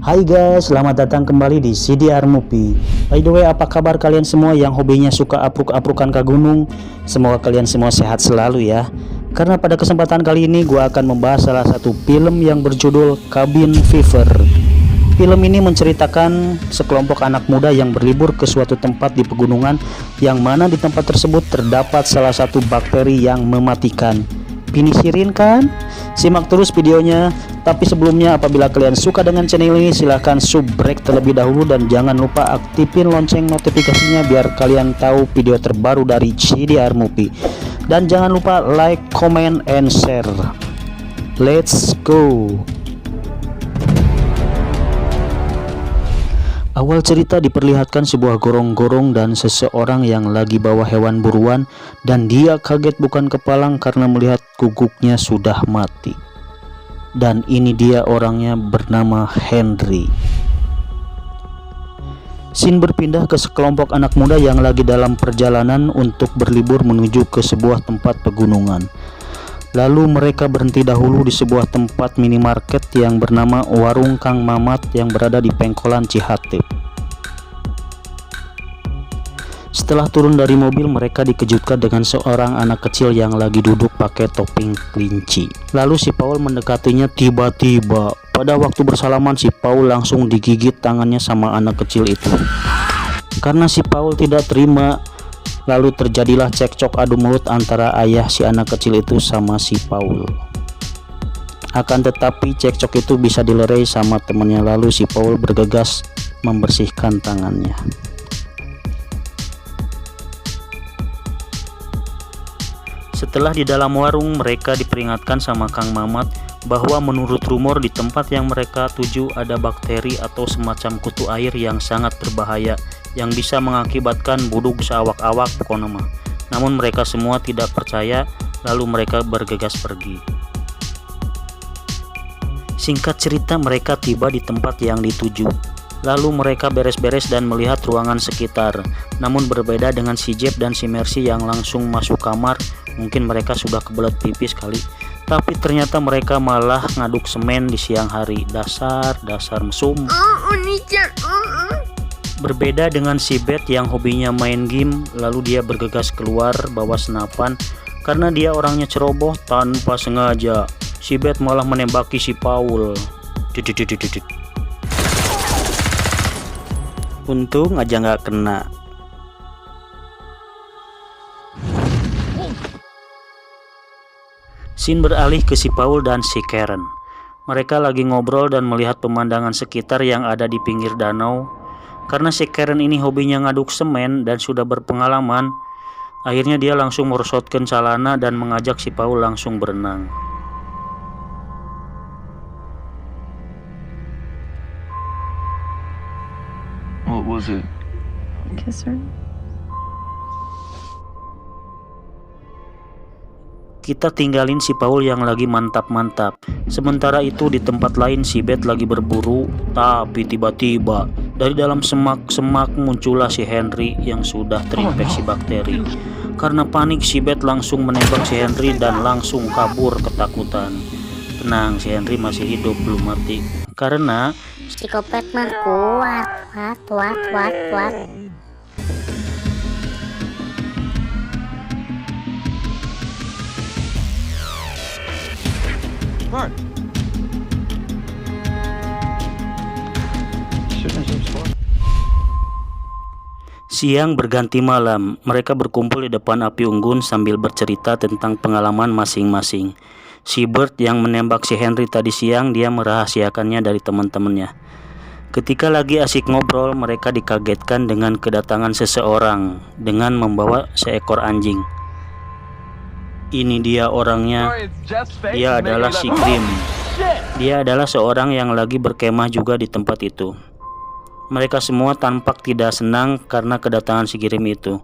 Hai guys, selamat datang kembali di CDR Movie. By the way, apa kabar kalian semua yang hobinya suka apruk-aprukan ke gunung? Semoga kalian semua sehat selalu ya. Karena pada kesempatan kali ini gue akan membahas salah satu film yang berjudul Cabin Fever. Film ini menceritakan sekelompok anak muda yang berlibur ke suatu tempat di pegunungan, yang mana di tempat tersebut terdapat salah satu bakteri yang mematikan. Penisirin kan? Simak terus videonya. Tapi sebelumnya, apabila kalian suka dengan channel ini, silahkan subrek terlebih dahulu dan jangan lupa aktifin lonceng notifikasinya biar kalian tahu video terbaru dari CDR Movie. Dan jangan lupa like, comment, and share. Let's go. Awal cerita diperlihatkan sebuah gorong-gorong dan seseorang yang lagi bawa hewan buruan, dan dia kaget bukan kepalang karena melihat guguknya sudah mati. Dan ini dia orangnya, bernama Henry. Scene berpindah ke sekelompok anak muda yang lagi dalam perjalanan untuk berlibur menuju ke sebuah tempat pegunungan. Lalu mereka berhenti dahulu di sebuah tempat minimarket yang bernama Warung Kang Mamat yang berada di Pengkolan Cihatip. Setelah turun dari mobil, mereka dikejutkan dengan seorang anak kecil yang lagi duduk pakai topping kelinci. Lalu si Paul mendekatinya tiba-tiba. Pada waktu bersalaman, si Paul langsung digigit tangannya sama anak kecil itu. Karena si Paul tidak terima, lalu terjadilah cekcok adu mulut antara ayah si anak kecil itu sama si Paul. Akan tetapi cekcok itu bisa dilerai sama temannya, lalu si Paul bergegas membersihkan tangannya. Setelah di dalam warung, mereka diperingatkan sama Kang Mamat bahwa menurut rumor di tempat yang mereka tuju ada bakteri atau semacam kutu air yang sangat berbahaya yang bisa mengakibatkan budug seawak-awak pokoknya mah. Namun mereka semua tidak percaya, lalu mereka bergegas pergi. Singkat cerita, mereka tiba di tempat yang dituju. Lalu mereka beres-beres dan melihat ruangan sekitar. Namun berbeda dengan si Jeb dan si Mercy yang langsung masuk kamar. Mungkin mereka sudah kebelet pipis kali. Tapi ternyata mereka malah ngaduk semen di siang hari. Dasar mesum. Berbeda dengan si Beth yang hobinya main game, lalu dia bergegas keluar bawa senapan. Karena dia orangnya ceroboh, tanpa sengaja si Beth malah menembaki si Paul. Untung aja nggak kena. Scene beralih ke si Paul dan si Karen. Mereka lagi ngobrol dan melihat pemandangan sekitar yang ada di pinggir danau. Karena si Karen ini hobinya ngaduk semen dan sudah berpengalaman, akhirnya dia langsung merosotkan celana dan mengajak si Paul langsung berenang. What was it? Kiss her. Kita tinggalin si Paul yang lagi mantap-mantap. Sementara itu di tempat lain si Beth lagi berburu, tapi tiba-tiba dari dalam semak-semak muncullah si Henry yang sudah terinfeksi bakteri. Karena panik, si Beth langsung menembak si Henry dan langsung kabur ketakutan. Tenang, si Henry masih hidup, belum mati. Karena psikopat mah kuat. siang berganti malam, mereka berkumpul di depan api unggun sambil bercerita tentang pengalaman masing-masing. Si Bert yang menembak si Henry tadi siang, dia merahasiakannya dari teman-temannya. Ketika lagi asik ngobrol, mereka dikagetkan dengan kedatangan seseorang dengan membawa seekor anjing. Ini dia orangnya. Dia adalah si Grim. Dia adalah seorang yang lagi berkemah juga di tempat itu. Mereka semua tampak tidak senang karena kedatangan si Grim itu.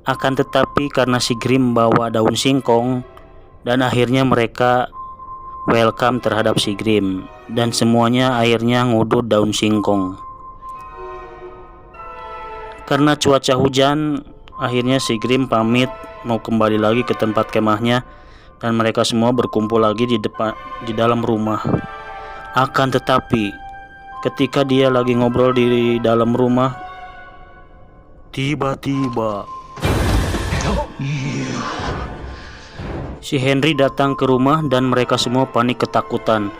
Akan tetapi karena si Grim bawa daun singkong, dan akhirnya mereka welcome terhadap si Grim. Dan semuanya akhirnya ngudut daun singkong. Karena cuaca hujan, akhirnya si Grim pamit mau kembali lagi ke tempat kemahnya. Dan mereka semua berkumpul lagi di dalam rumah. Akan tetapi Ketika dia lagi ngobrol di dalam rumah, tiba-tiba si Henry datang ke rumah dan mereka semua panik ketakutan.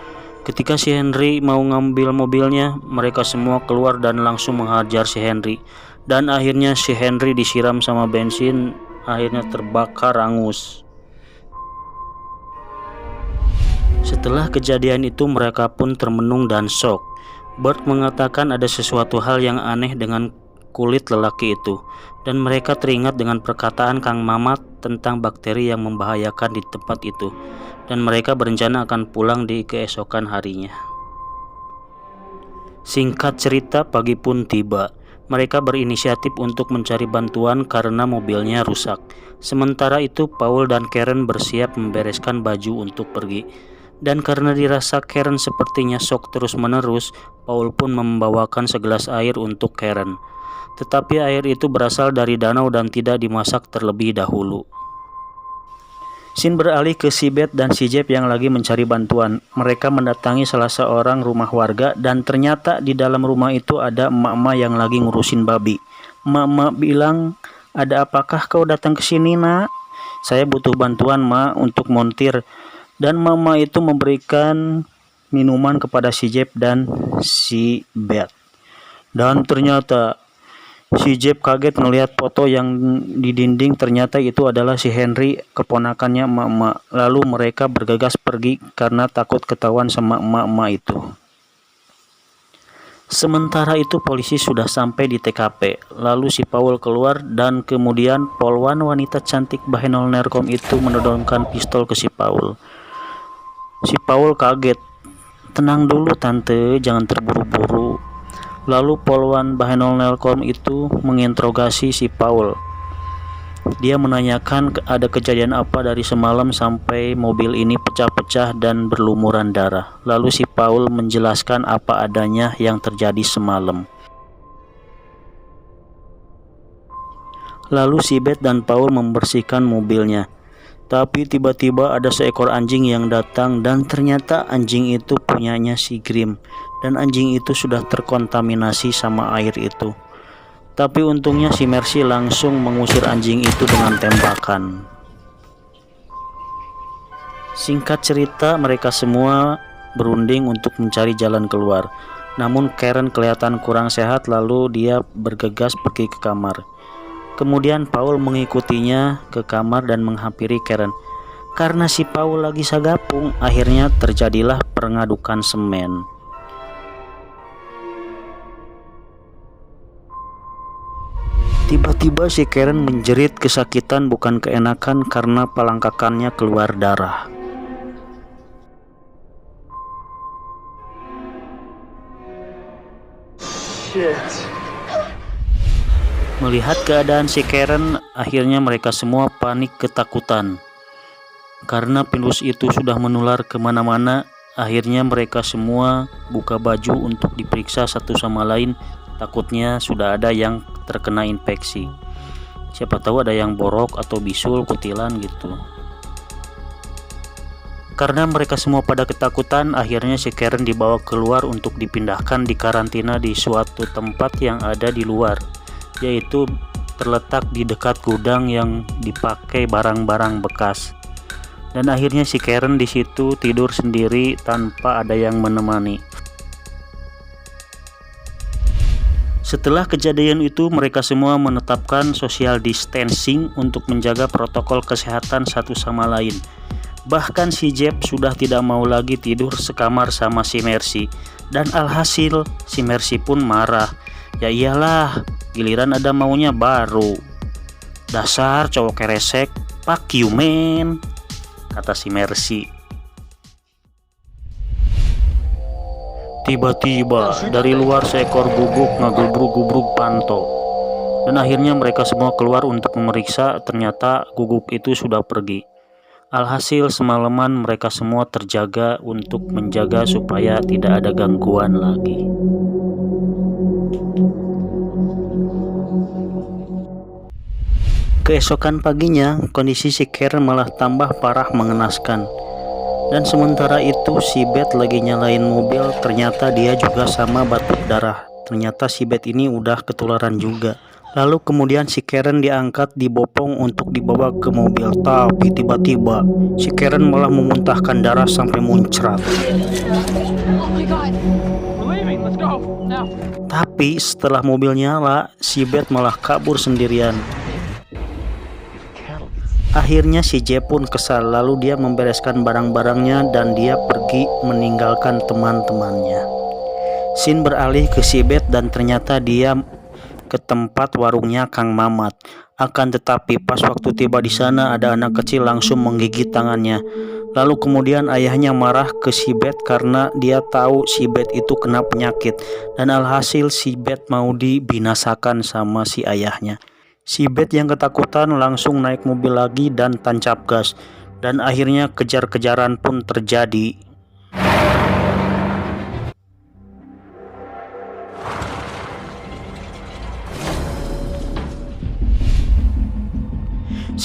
Ketika si Henry mau ngambil mobilnya, mereka semua keluar dan langsung menghajar si Henry. Dan akhirnya si Henry disiram sama bensin, akhirnya terbakar hangus. Setelah kejadian itu mereka pun termenung dan shock. Bert mengatakan ada sesuatu hal yang aneh dengan kulit lelaki itu, dan mereka teringat dengan perkataan Kang Mamat tentang bakteri yang membahayakan di tempat itu, dan mereka berencana akan pulang di keesokan harinya. Singkat cerita, pagi pun tiba. Mereka berinisiatif untuk mencari bantuan karena mobilnya rusak. Sementara itu Paul dan Karen bersiap membereskan baju untuk pergi. Dan karena dirasa Karen sepertinya shock terus-menerus, Paul pun membawakan segelas air untuk Karen. Tetapi air itu berasal dari danau dan tidak dimasak terlebih dahulu. Scene beralih ke si Beth dan si Jeff yang lagi mencari bantuan. Mereka mendatangi salah seorang rumah warga dan ternyata di dalam rumah itu ada emak-emak yang lagi ngurusin babi. Emak-emak bilang, "Ada apakah kau datang ke sini, Nak? Saya butuh bantuan, Mak, untuk montir." Dan mama itu memberikan minuman kepada si Jeff dan si Beth. Dan ternyata si Jeff kaget melihat foto yang di dinding, ternyata itu adalah si Henry, keponakannya emak-emak. Lalu mereka bergegas pergi karena takut ketahuan sama emak-emak itu. Sementara itu polisi sudah sampai di TKP. Lalu si Paul keluar dan kemudian polwan wanita cantik Bahenol Nerkom itu menodongkan pistol ke si Paul. Si Paul kaget. "Tenang dulu tante, jangan terburu-buru." Lalu polwan Bahenol Nerkom itu menginterogasi si Paul. Dia menanyakan ada kejadian apa dari semalam sampai mobil ini pecah-pecah dan berlumuran darah. Lalu si Paul menjelaskan apa adanya yang terjadi semalam. Lalu si Beth dan Paul membersihkan mobilnya. Tapi tiba-tiba ada seekor anjing yang datang dan ternyata anjing itu punyanya si Grim. Dan anjing itu sudah terkontaminasi sama air itu. Tapi untungnya si Mercy langsung mengusir anjing itu dengan tembakan. Singkat cerita, mereka semua berunding untuk mencari jalan keluar. Namun Karen kelihatan kurang sehat, lalu dia bergegas pergi ke kamar. Kemudian Paul mengikutinya ke kamar dan menghampiri Karen. Karena si Paul lagi sagapung, akhirnya terjadilah pengadukan semen. Tiba-tiba si Karen menjerit kesakitan bukan keenakan karena palangkakannya keluar darah. Shit. Melihat keadaan si Karen, akhirnya mereka semua panik ketakutan. Karena virus itu sudah menular kemana-mana, akhirnya mereka semua buka baju untuk diperiksa satu sama lain. Takutnya sudah ada yang terkena infeksi. Siapa tahu ada yang borok atau bisul, kutilan gitu. Karena mereka semua pada ketakutan, akhirnya si Karen dibawa keluar untuk dipindahkan di karantina di suatu tempat yang ada di luar, yaitu terletak di dekat gudang yang dipakai barang-barang bekas. Dan akhirnya si Karen di situ tidur sendiri tanpa ada yang menemani. Setelah kejadian itu, mereka semua menetapkan social distancing untuk menjaga protokol kesehatan satu sama lain. Bahkan si Jeff sudah tidak mau lagi tidur sekamar sama si Mercy. Dan alhasil si Mercy pun marah. Ya iyalah, giliran ada maunya baru. Dasar cowok keresek, fuck you man, kata si Mercy. Tiba-tiba dari luar seekor guguk ngagubruk-gubruk Panto. Dan akhirnya mereka semua keluar untuk memeriksa, ternyata guguk itu sudah pergi. Alhasil semalaman mereka semua terjaga untuk menjaga supaya tidak ada gangguan lagi. Keesokan paginya, kondisi si Karen malah tambah parah mengenaskan. Dan sementara itu si Beth lagi nyalain mobil, ternyata dia juga sama batuk darah. Ternyata si Beth ini udah ketularan juga. Lalu kemudian si Karen diangkat, dibopong untuk dibawa ke mobil. Tapi tiba-tiba si Karen malah memuntahkan darah sampai muncrat. Oh my god. We're leaving. Let's go. Now. Tapi setelah mobil nyala, si Beth malah kabur sendirian. Akhirnya si J pun kesal, lalu dia membereskan barang-barangnya dan dia pergi meninggalkan teman-temannya. Scene beralih ke si Beth dan ternyata dia ke tempat warungnya Kang Mamat. Akan tetapi pas waktu tiba di sana ada anak kecil langsung menggigit tangannya. Lalu kemudian ayahnya marah ke si Beth karena dia tahu si Beth itu kena penyakit. Dan alhasil si Beth mau dibinasakan sama si ayahnya. Si Beth yang ketakutan langsung naik mobil lagi dan tancap gas. Dan akhirnya kejar-kejaran pun terjadi.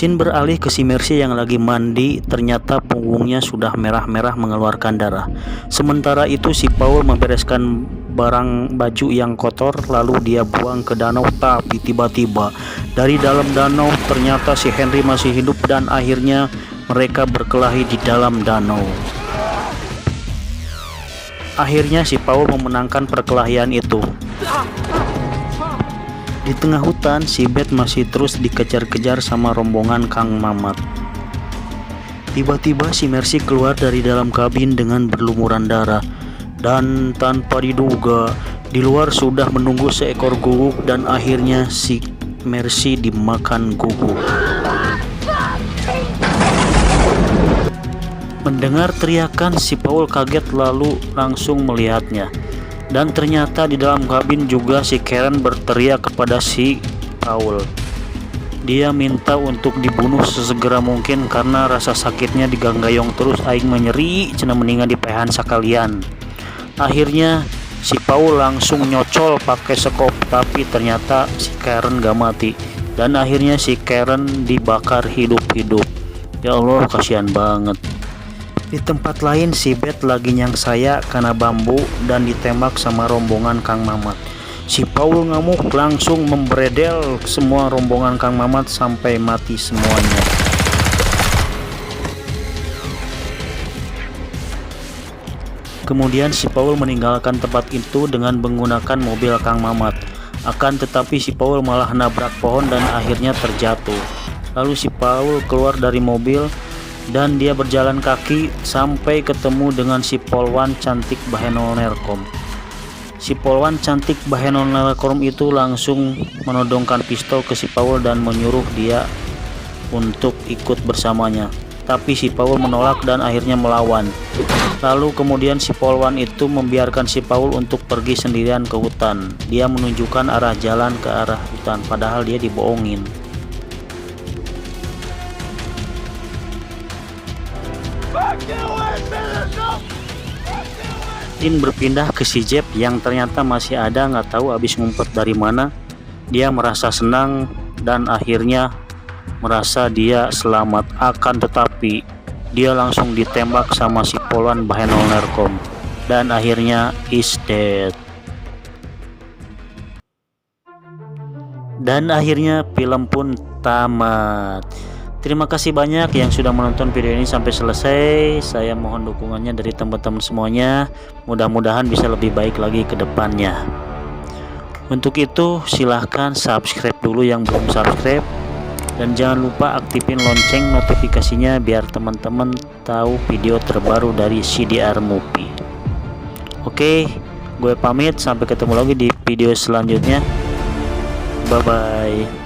Scene beralih ke si Mercy yang lagi mandi, ternyata punggungnya sudah merah-merah mengeluarkan darah. Sementara itu si Paul membereskan barang baju yang kotor lalu dia buang ke danau, tapi tiba-tiba dari dalam danau ternyata si Henry masih hidup dan akhirnya mereka berkelahi di dalam danau. Akhirnya si Paul memenangkan perkelahian itu. Di tengah hutan, si Beth masih terus dikejar-kejar sama rombongan Kang Mamat. Tiba-tiba si Mercy keluar dari dalam kabin dengan berlumuran darah. Dan tanpa diduga, di luar sudah menunggu seekor guguk dan akhirnya si Mercy dimakan guguk. Mendengar teriakan, si Paul kaget lalu langsung melihatnya. Dan ternyata di dalam kabin juga si Karen berteriak kepada si Paul. Dia minta untuk dibunuh sesegera mungkin karena rasa sakitnya diganggayong terus aing menyeri cenah mendingan dipehan sakalian. Akhirnya si Paul langsung nyocol pakai sekop, tapi ternyata si Karen gak mati. Dan akhirnya si Karen dibakar hidup-hidup. Ya Allah, kasihan banget. Di tempat lain si Beth lagi nyangsaya karena bambu dan ditembak sama rombongan Kang Mamat. Si Paul ngamuk langsung membredel semua rombongan Kang Mamat sampai mati semuanya. Kemudian si Paul meninggalkan tempat itu dengan menggunakan mobil Kang Mamat. Akan tetapi si Paul malah nabrak pohon dan akhirnya terjatuh. Lalu si Paul keluar dari mobil dan dia berjalan kaki sampai ketemu dengan si Polwan cantik Bahenol Nerkom. Si Polwan cantik Bahenol Nerkom itu langsung menodongkan pistol ke si Paul dan menyuruh dia untuk ikut bersamanya. Tapi si Paul menolak dan akhirnya melawan. Lalu kemudian si Polwan itu membiarkan si Paul untuk pergi sendirian ke hutan. Dia menunjukkan arah jalan ke arah hutan padahal dia dibohongin. Tin berpindah ke si Jeb yang ternyata masih ada, nggak tahu habis ngumpet dari mana. Dia merasa senang dan akhirnya merasa dia selamat. Akan tetapi dia langsung ditembak sama si Polwan Bahenol Nerkom dan akhirnya is dead. Dan akhirnya film pun tamat. Terima kasih banyak yang sudah menonton video ini sampai selesai. Saya mohon dukungannya dari teman-teman semuanya. Mudah-mudahan bisa lebih baik lagi ke depannya. Untuk itu silahkan subscribe dulu yang belum subscribe. Dan jangan lupa aktifin lonceng notifikasinya biar teman-teman tahu video terbaru dari CDR Movie. Oke, gue pamit, sampai ketemu lagi di video selanjutnya. Bye bye.